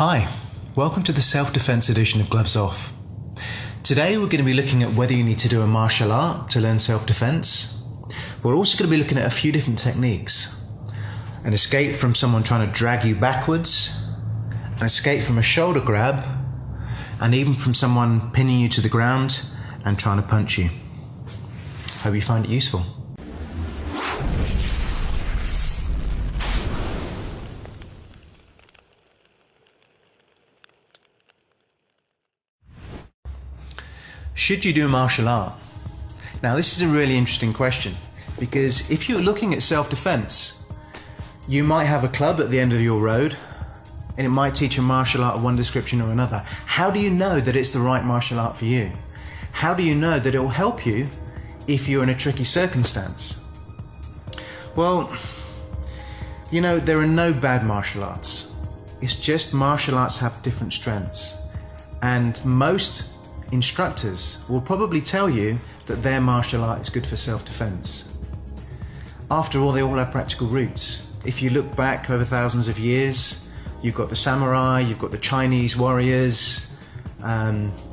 Hi, welcome to the self-defense edition of Gloves Off. Today we're going to be looking at whether you need to do a martial art to learn self-defense. We're also going to be looking at a few different techniques. An escape from someone trying to drag you backwards, an escape from a shoulder grab, and even from someone pinning you to the ground and trying to punch you. Hope you find it useful. Should you do martial art? Now this is a really interesting question, because if you're looking at self-defense, you might have a club at the end of your road and it might teach a martial art of one description or another. How do you know that it's the right martial art for you? How do you know that it will help you if you're in a tricky circumstance? Well, you know, there are no bad martial arts. It's just martial arts have different strengths, and most instructors will probably tell you that their martial art is good for self-defense. After all, they all have practical roots. If you look back over thousands of years, you've got the samurai, you've got the Chinese warriors,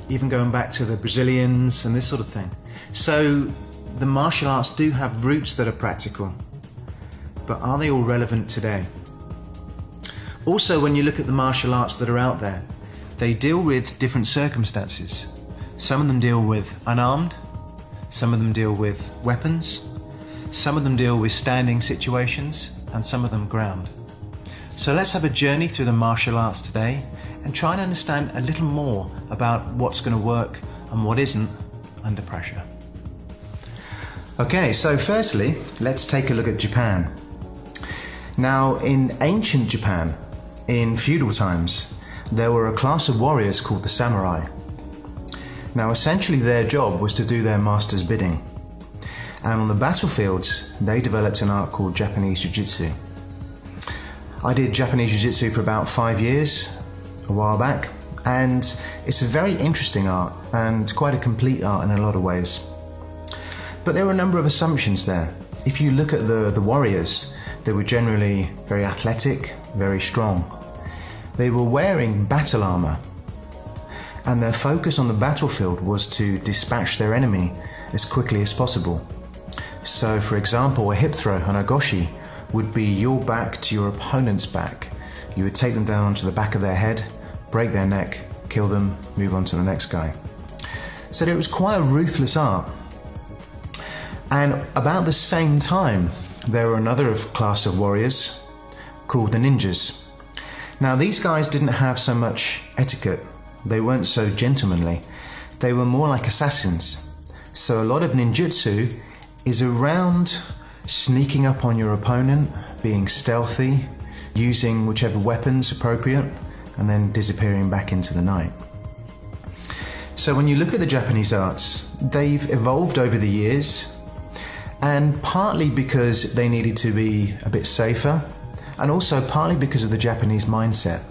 even going back to the Brazilians and this sort of thing. So the martial arts do have roots that are practical, but are they all relevant today? Also, when you look at the martial arts that are out there, they deal with different circumstances. Some of them deal with unarmed, some of them deal with weapons, some of them deal with standing situations, and some of them ground. So let's have a journey through the martial arts today and try and understand a little more about what's going to work and what isn't under pressure. Okay, so firstly, let's take a look at Japan. Now, in ancient Japan, in feudal times, there were a class of warriors called the samurai. Now, essentially their job was to do their master's bidding. And on the battlefields, they developed an art called Japanese Jiu-Jitsu. I did Japanese Jiu-Jitsu for about 5 years, a while back, and it's a very interesting art and quite a complete art in a lot of ways. But there were a number of assumptions there. If you look at the warriors, they were generally very athletic, very strong. They were wearing battle armor, and their focus on the battlefield was to dispatch their enemy as quickly as possible. So, for example, a hip throw, an agoshi, would be your back to your opponent's back. You would take them down onto the back of their head, break their neck, kill them, move on to the next guy. So it was quite a ruthless art. And about the same time, there were another class of warriors called the ninjas. Now, these guys didn't have so much etiquette. They weren't so gentlemanly. They were more like assassins. So a lot of ninjutsu is around sneaking up on your opponent, being stealthy, using whichever weapons appropriate, and then disappearing back into the night. So when you look at the Japanese arts, they've evolved over the years, and partly because they needed to be a bit safer, and also partly because of the Japanese mindset.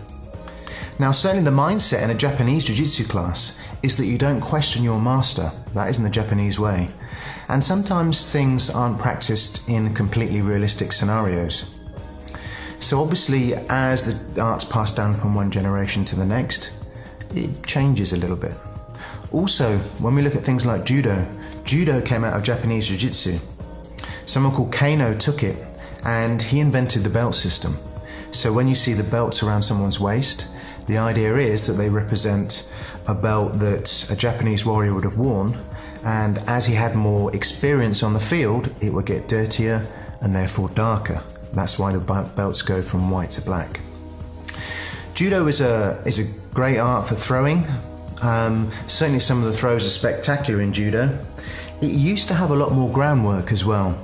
Now, certainly the mindset in a Japanese Jiu-Jitsu class is that you don't question your master. That isn't the Japanese way. And sometimes things aren't practiced in completely realistic scenarios. So obviously, as the art's passed down from one generation to the next, it changes a little bit. Also, when we look at things like judo, judo came out of Japanese Jiu-Jitsu. Someone called Kano took it, and he invented the belt system. So when you see the belts around someone's waist, the idea is that they represent a belt that a Japanese warrior would have worn, and as he had more experience on the field, it would get dirtier and therefore darker. That's why the belts go from white to black. Judo is a great art for throwing. Certainly some of the throws are spectacular in judo. It used to have a lot more groundwork as well,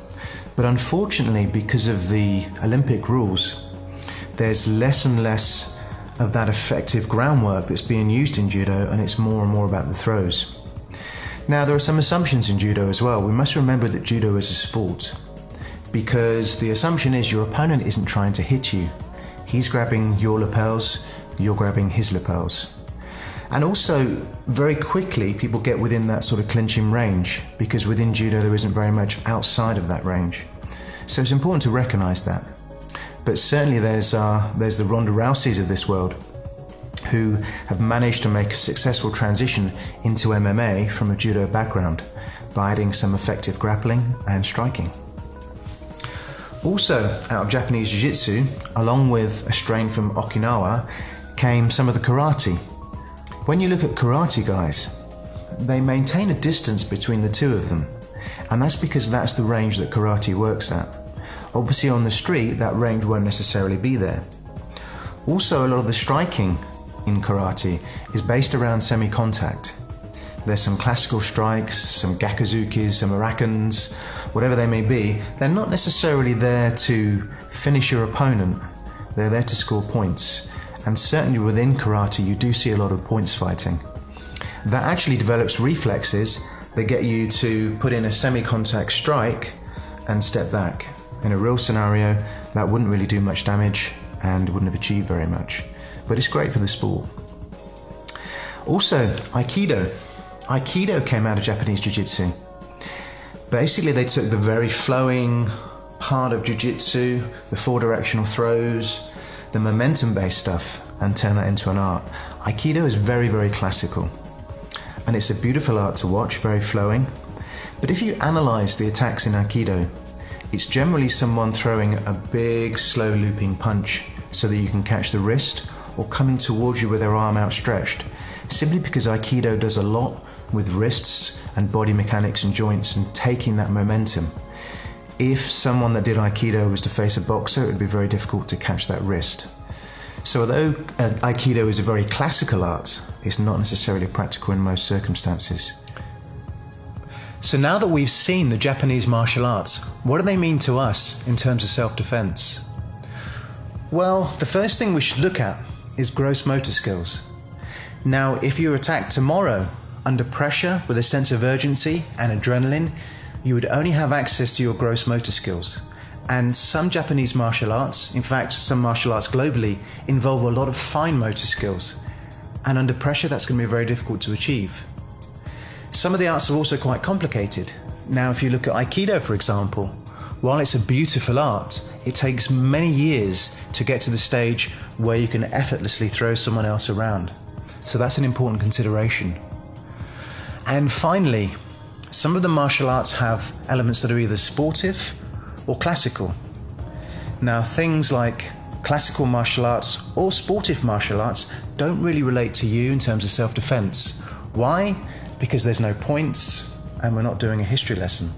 but unfortunately, because of the Olympic rules, there's less and less of that effective groundwork that's being used in judo, and it's more and more about the throws. Now, there are some assumptions in judo as well. We must remember that judo is a sport, because the assumption is your opponent isn't trying to hit you. He's grabbing your lapels, you're grabbing his lapels. And also, very quickly, people get within that sort of clinching range, because within judo there isn't very much outside of that range. So it's important to recognize that. But certainly there's the Ronda Rouseys of this world. who have managed to make a successful transition into MMA from a judo background by adding some effective grappling and striking. Also, out of Japanese Jiu-Jitsu, along with a strain from Okinawa, came some of the karate. When you look at karate guys, they maintain a distance between the two of them, and that's because that's the range that karate works at. Obviously on the street, that range won't necessarily be there. Also, a lot of the striking in karate is based around semi-contact. There's some classical strikes, some gakuzukis, some arakans, whatever they may be. They're not necessarily there to finish your opponent, they're there to score points. And certainly within karate you do see a lot of points fighting. That actually develops reflexes that get you to put in a semi-contact strike and step back. In a real scenario, that wouldn't really do much damage and wouldn't have achieved very much. But it's great for the sport. Also, Aikido. Aikido came out of Japanese Jiu-Jitsu. Basically, they took the very flowing part of Jiu-Jitsu, the four-directional throws, the momentum-based stuff, and turned that into an art. Aikido is very, very classical. And it's a beautiful art to watch, very flowing. But if you analyze the attacks in Aikido, it's generally someone throwing a big, slow looping punch so that you can catch the wrist, or coming towards you with their arm outstretched, simply because Aikido does a lot with wrists and body mechanics and joints and taking that momentum. If someone that did Aikido was to face a boxer, it would be very difficult to catch that wrist. So although Aikido is a very classical art, it's not necessarily practical in most circumstances. So now that we've seen the Japanese martial arts, what do they mean to us in terms of self-defense? Well, the first thing we should look at is gross motor skills. Now, if you were attacked tomorrow under pressure with a sense of urgency and adrenaline, you would only have access to your gross motor skills. And some Japanese martial arts, in fact some martial arts globally, involve a lot of fine motor skills. And under pressure that's going to be very difficult to achieve. Some of the arts are also quite complicated. Now if you look at Aikido for example, while it's a beautiful art, it takes many years to get to the stage where you can effortlessly throw someone else around. So that's an important consideration. And finally, some of the martial arts have elements that are either sportive or classical. Now things like classical martial arts or sportive martial arts don't really relate to you in terms of self-defense. Why? Because there's no points and we're not doing a history lesson.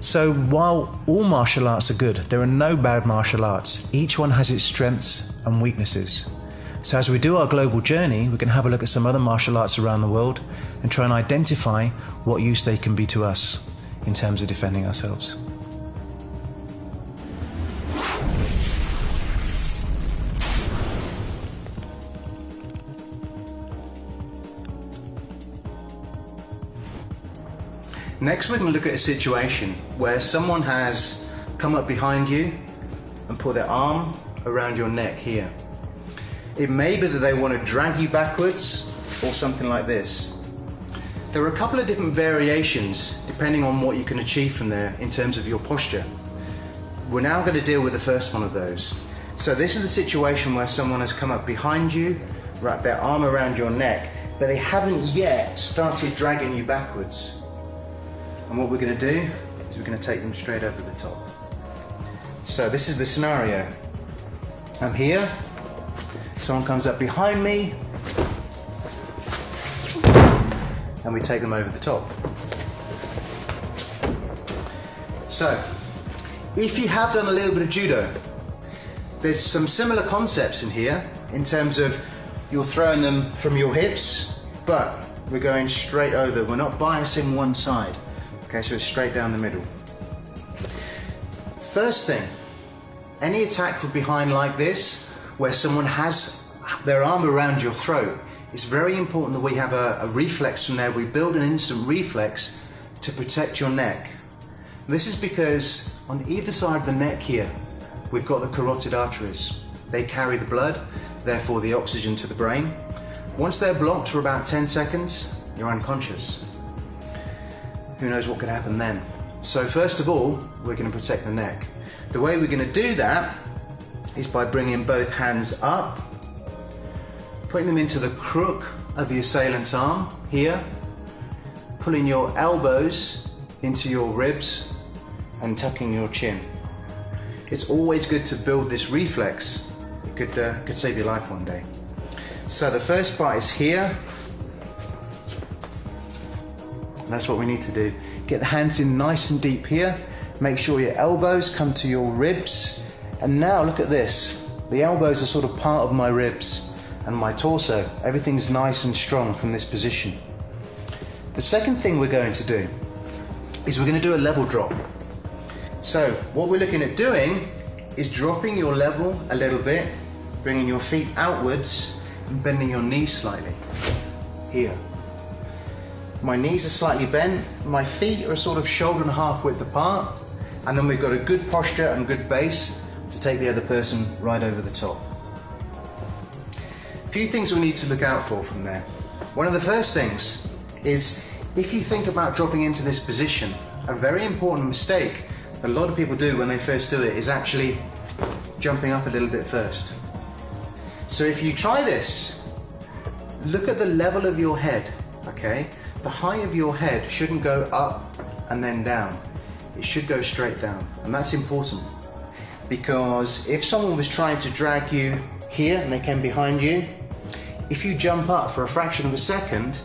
So while all martial arts are good, there are no bad martial arts. Each one has its strengths and weaknesses. So as we do our global journey, we can have a look at some other martial arts around the world and try and identify what use they can be to us in terms of defending ourselves. Next we're going to look at a situation where someone has come up behind you and put their arm around your neck here. It may be that they want to drag you backwards or something like this. There are a couple of different variations depending on what you can achieve from there in terms of your posture. We're now going to deal with the first one of those. So this is the situation where someone has come up behind you, wrapped their arm around your neck, but they haven't yet started dragging you backwards. And what we're going to do is we're going to take them straight over the top. So this is the scenario. I'm here, someone comes up behind me, and we take them over the top. So, if you have done a little bit of judo, there's some similar concepts in here in terms of you're throwing them from your hips, but we're going straight over. We're not biasing one side. Okay, so it's straight down the middle. First thing, any attack from behind like this, where someone has their arm around your throat, it's very important that we have a reflex from there. We build an instant reflex to protect your neck. This is because on either side of the neck here, we've got the carotid arteries. They carry the blood, therefore the oxygen to the brain. Once they're blocked for about 10 seconds, you're unconscious. Who knows what could happen then? So first of all, we're going to protect the neck. The way we're going to do that is by bringing both hands up, putting them into the crook of the assailant's arm here, pulling your elbows into your ribs and tucking your chin. It's always good to build this reflex. It could save your life one day. So the first part is here. That's what we need to do. Get the hands in nice and deep here. Make sure your elbows come to your ribs. And now look at this. The elbows are sort of part of my ribs and my torso. Everything's nice and strong from this position. The second thing we're going to do is we're going to do a level drop. So what we're looking at doing is dropping your level a little bit, bringing your feet outwards and bending your knees slightly. Here. My knees are slightly bent, my feet are sort of shoulder and half width apart, and then we've got a good posture and good base to take the other person right over the top. A few things we need to look out for from there. One of the first things is, if you think about dropping into this position, a very important mistake that a lot of people do when they first do it is actually jumping up a little bit first. So if you try this, look at the level of your head, okay? The height of your head shouldn't go up and then down. It should go straight down, and that's important, because if someone was trying to drag you here and they came behind you, if you jump up for a fraction of a second,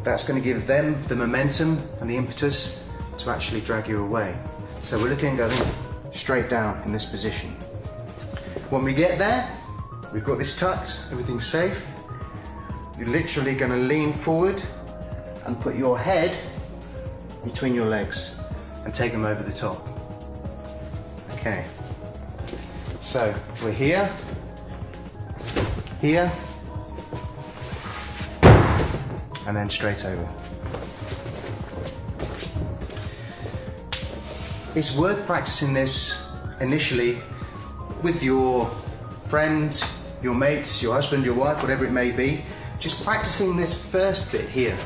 that's going to give them the momentum and the impetus to actually drag you away. So we're looking at going straight down in this position. When we get there, we've got this tucked, everything's safe. You're literally going to lean forward and put your head between your legs and take them over the top. Okay, so we're here, here, and then straight over. It's worth practicing this initially with your friends, your mates, your husband, your wife, whatever it may be. Just practicing this first bit here.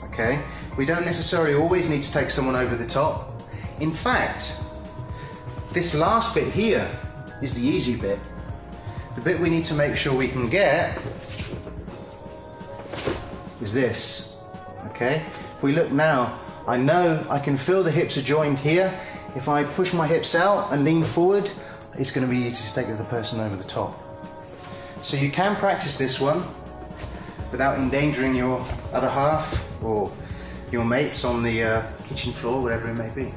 Okay, we don't necessarily always need to take someone over the top. In fact, this last bit here is the easy bit. The bit we need to make sure we can get is this. Okay, if we look now, I know I can feel the hips are joined here. If I push my hips out and lean forward, it's going to be easy to take the person over the top. So you can practice this one without endangering your other half or your mates on the kitchen floor, whatever it may be.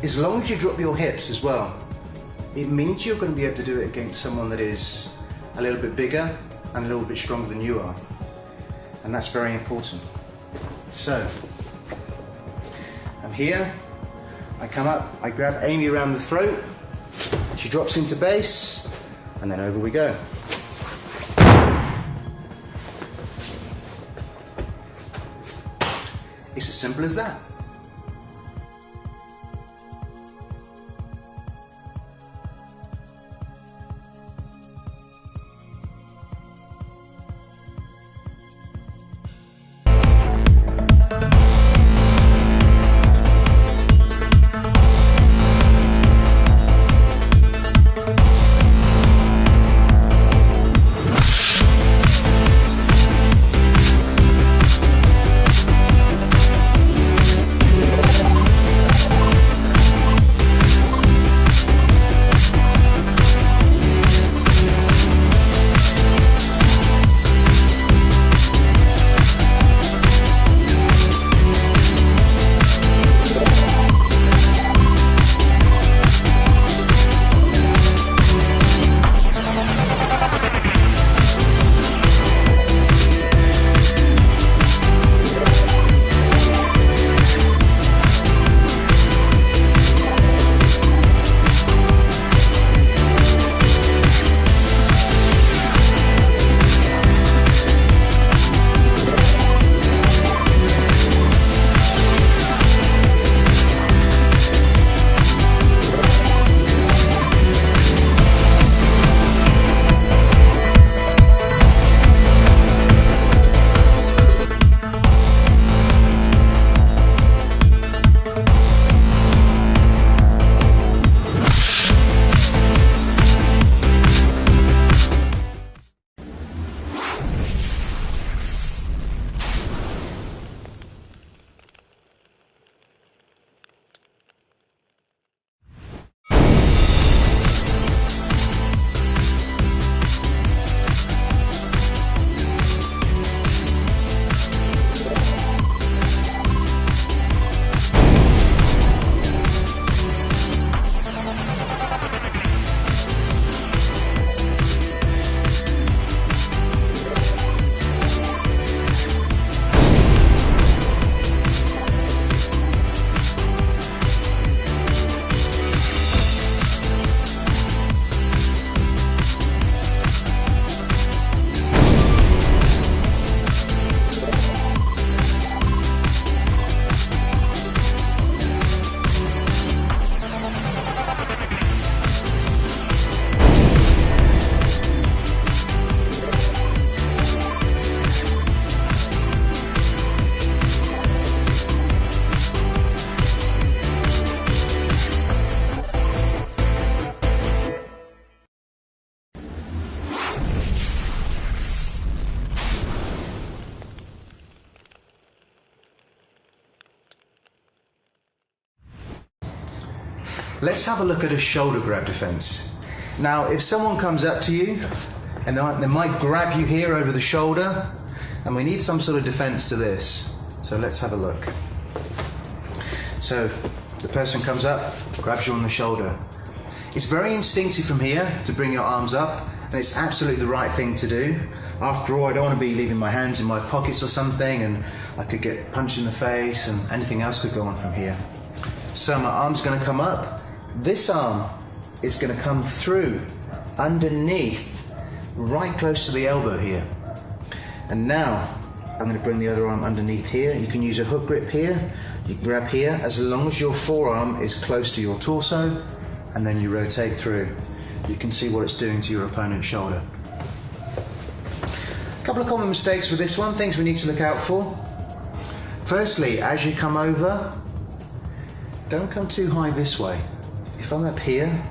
As long as you drop your hips as well, it means you're going to be able to do it against someone that is a little bit bigger and a little bit stronger than you are. And that's very important. So, I'm here, I come up, I grab Amy around the throat, she drops into base, and then over we go. It's as simple as that. Let's have a look at a shoulder grab defense. Now, if someone comes up to you and they might grab you here over the shoulder, and we need some sort of defense to this. So let's have a look. So the person comes up, grabs you on the shoulder. It's very instinctive from here to bring your arms up, and it's absolutely the right thing to do. After all, I don't want to be leaving my hands in my pockets or something, and I could get punched in the face and anything else could go on from here. So my arm's going to come up. This arm is going to come through underneath, right close to the elbow here. And now I'm going to bring the other arm underneath here. You can use a hook grip here, you can grab here, as long as your forearm is close to your torso, and then you rotate through. You can see what it's doing to your opponent's shoulder. A couple of common mistakes with this one, things we need to look out for. Firstly, as you come over, don't come too high this way. If I'm up here,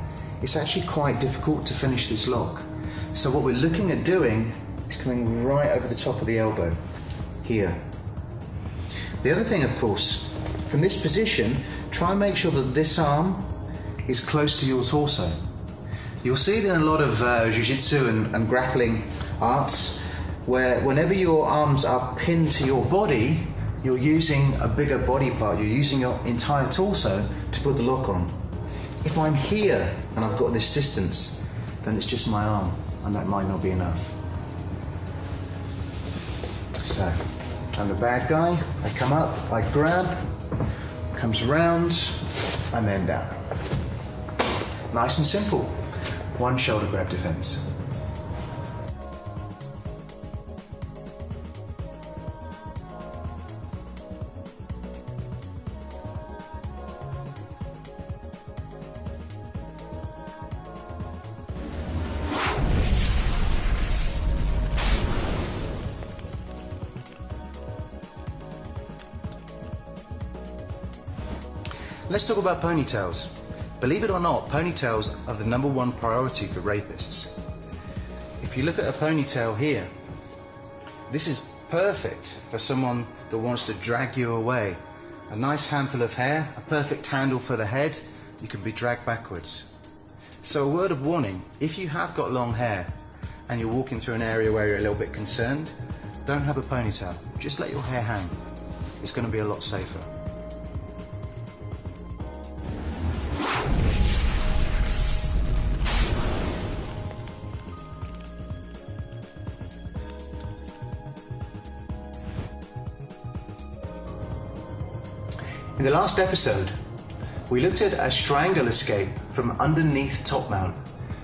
it's actually quite difficult to finish this lock. So what we're looking at doing is coming right over the top of the elbow, here. The other thing, of course, from this position, try and make sure that this arm is close to your torso. You'll see it in a lot of jiu-jitsu and grappling arts, where whenever your arms are pinned to your body, you're using a bigger body part, you're using your entire torso to put the lock on. If I'm here and I've got this distance, then it's just my arm, and that might not be enough. So, I'm the bad guy, I come up, I grab, comes around, and then down. Nice and simple. One shoulder grab defense. Let's talk about ponytails. Believe it or not, ponytails are the #1 priority for rapists. If you look at a ponytail here, this is perfect for someone that wants to drag you away. A nice handful of hair, a perfect handle for the head, you can be dragged backwards. So a word of warning, if you have got long hair and you're walking through an area where you're a little bit concerned, don't have a ponytail, just let your hair hang. It's going to be a lot safer. In the last episode, we looked at a strangle escape from underneath top mount.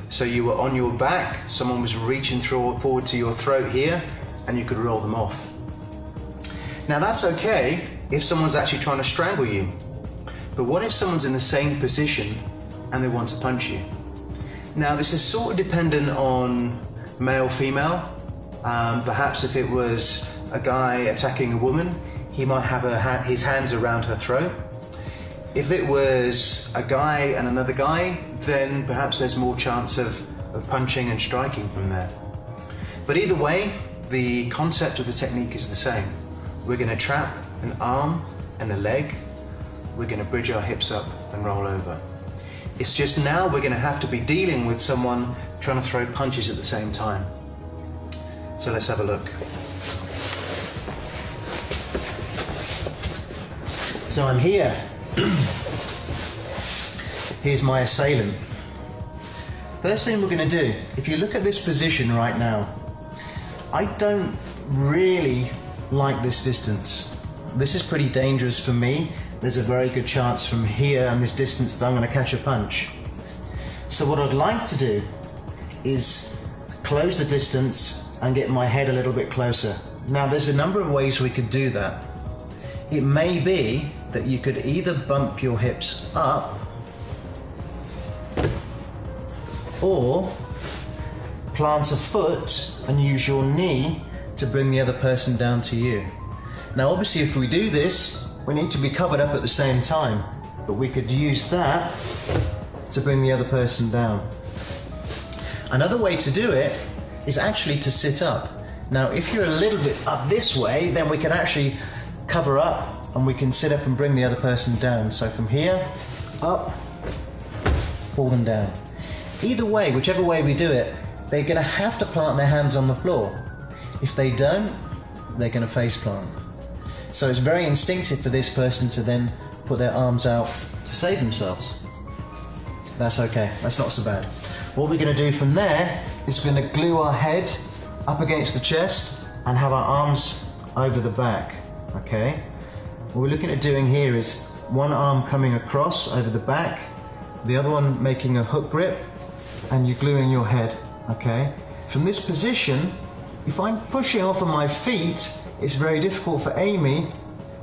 So you were on your back, someone was reaching forward to your throat here, and you could roll them off. Now that's okay if someone's actually trying to strangle you. But what if someone's in the same position and they want to punch you? Now this is sort of dependent on male, female. Perhaps if it was a guy attacking a woman, he might have his hands around her throat. If it was a guy and another guy, then perhaps there's more chance of punching and striking from there. But either way, the concept of the technique is the same. We're going to trap an arm and a leg. We're going to bridge our hips up and roll over. It's just now we're going to have to be dealing with someone trying to throw punches at the same time. So let's have a look. So I'm here. Here's my assailant. First thing we're going to do, if you look at this position right now, I don't really like this distance. This is pretty dangerous for me. There's a very good chance from here and this distance that I'm going to catch a punch. So what I'd like to do is close the distance and get my head a little bit closer. Now there's a number of ways we could do that. It may be that you could either bump your hips up or plant a foot and use your knee to bring the other person down to you. Now obviously if we do this, we need to be covered up at the same time, but we could use that to bring the other person down. Another way to do it is actually to sit up. Now if you're a little bit up this way, then we can actually cover up and we can sit up and bring the other person down. So from here, up, pull them down. Either way, whichever way we do it, they're going to have to plant their hands on the floor. If they don't, they're going to face plant. So it's very instinctive for this person to then put their arms out to save themselves. That's okay, that's not so bad. What we're going to do from there is we're going to glue our head up against the chest and have our arms over the back, okay? What we're looking at doing here is one arm coming across over the back, the other one making a hook grip, and you're gluing your head, okay? From this position, if I'm pushing off of my feet, it's very difficult for Amy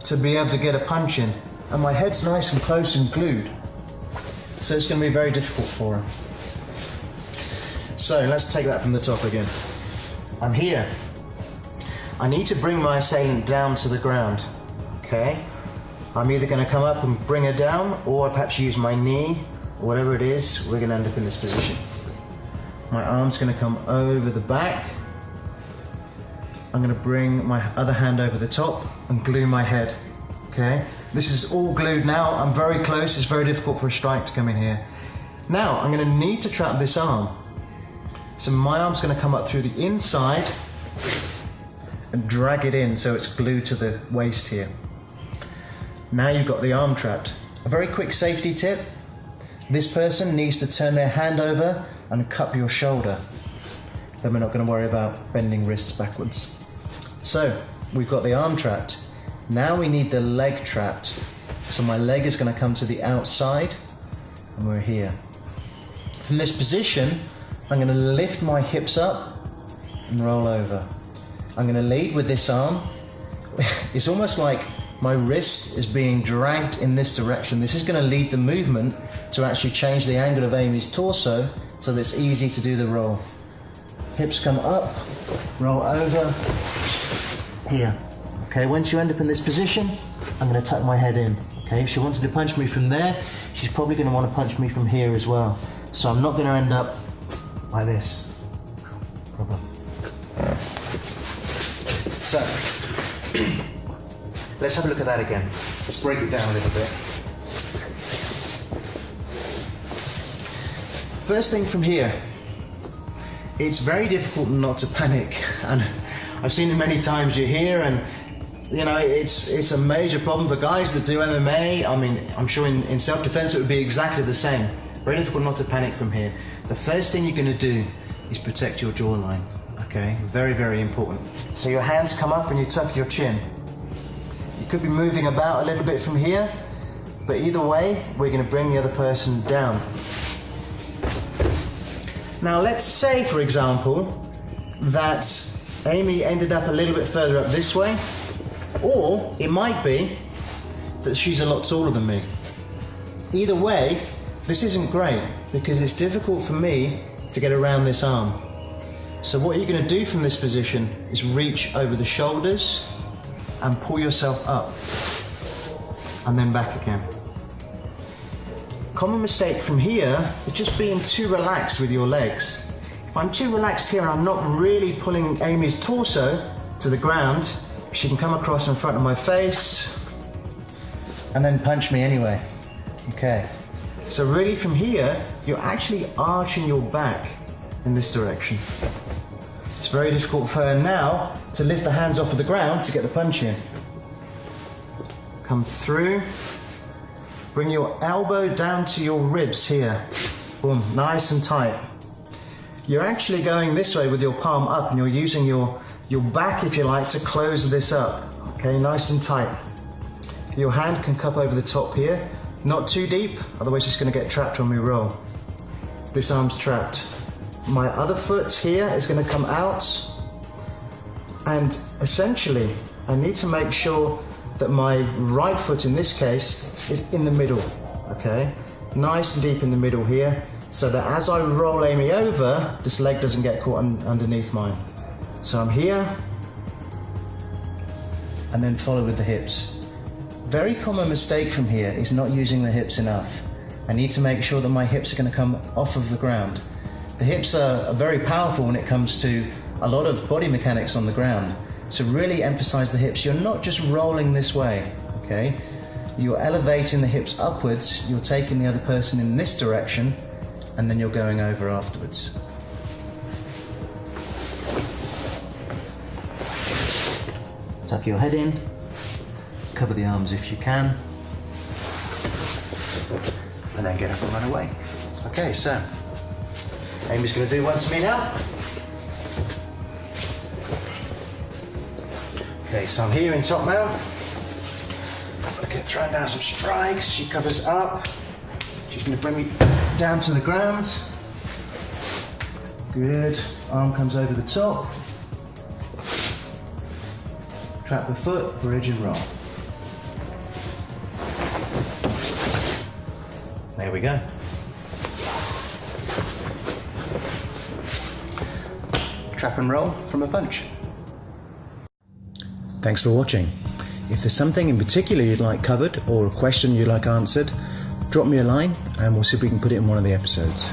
to be able to get a punch in. And my head's nice and close and glued. So it's going to be very difficult for her. So let's take that from the top again. I'm here. I need to bring my assailant down to the ground, okay? I'm either going to come up and bring her down, or perhaps use my knee, or whatever it is, we're going to end up in this position. My arm's going to come over the back. I'm going to bring my other hand over the top and glue my head, okay? This is all glued now. I'm very close. It's very difficult for a strike to come in here. Now, I'm going to need to trap this arm. So my arm's going to come up through the inside and drag it in so it's glued to the waist here. Now you've got the arm trapped. A very quick safety tip. This person needs to turn their hand over and cup your shoulder. Then we're not going to worry about bending wrists backwards. So, we've got the arm trapped. Now we need the leg trapped. So my leg is going to come to the outside, and we're here. From this position, I'm going to lift my hips up and roll over. I'm going to lead with this arm. It's almost like my wrist is being dragged in this direction. This is going to lead the movement to actually change the angle of Amy's torso so that it's easy to do the roll. Hips come up, roll over, here. Okay, once you end up in this position, I'm going to tuck my head in. Okay, if she wanted to punch me from there, she's probably going to want to punch me from here as well. So I'm not going to end up like this. Problem. So, let's have a look at that again. Let's break it down a little bit. First thing from here, it's very difficult not to panic, and I've seen it many times. You're here, and you know it's a major problem for guys that do MMA. I mean, I'm sure in self-defense it would be exactly the same. Very difficult not to panic from here. The first thing you're going to do is protect your jawline. Okay, very, very important. So your hands come up and you tuck your chin. You could be moving about a little bit from here, but either way, we're going to bring the other person down. Now let's say, for example, that Amy ended up a little bit further up this way, or it might be that she's a lot taller than me. Either way, this isn't great because it's difficult for me to get around this arm. So what you're going to do from this position is reach over the shoulders and pull yourself up and then back again. Common mistake from here is just being too relaxed with your legs. If I'm too relaxed here, I'm not really pulling Amy's torso to the ground. She can come across in front of my face and then punch me anyway. Okay. So really from here, you're actually arching your back in this direction. It's very difficult for her now to lift the hands off of the ground to get the punch in. Come through. Bring your elbow down to your ribs here. Boom, nice and tight. You're actually going this way with your palm up and you're using your back, if you like, to close this up. Okay, nice and tight. Your hand can cup over the top here. Not too deep, otherwise it's going to get trapped when we roll. This arm's trapped. My other foot here is going to come out, and essentially I need to make sure that my right foot in this case is in the middle, okay? Nice and deep in the middle here, so that as I roll Amy over, this leg doesn't get caught underneath mine. So I'm here, and then follow with the hips. Very common mistake from here is not using the hips enough. I need to make sure that my hips are going to come off of the ground. The hips are very powerful when it comes to a lot of body mechanics on the ground. To really emphasize the hips, you're not just rolling this way, okay? You're elevating the hips upwards, you're taking the other person in this direction, and then you're going over afterwards. Tuck your head in, cover the arms if you can, and then get up and run away. Okay, so Amy's going to do one to me now. Okay, so I'm here in top mount. I'm going to get thrown down some strikes. She covers up. She's going to bring me down to the ground. Good. Arm comes over the top. Trap the foot, bridge and roll. There we go. Trap and roll from a punch. Thanks for watching. If there's something in particular you'd like covered or a question you'd like answered, drop me a line and we'll see if we can put it in one of the episodes.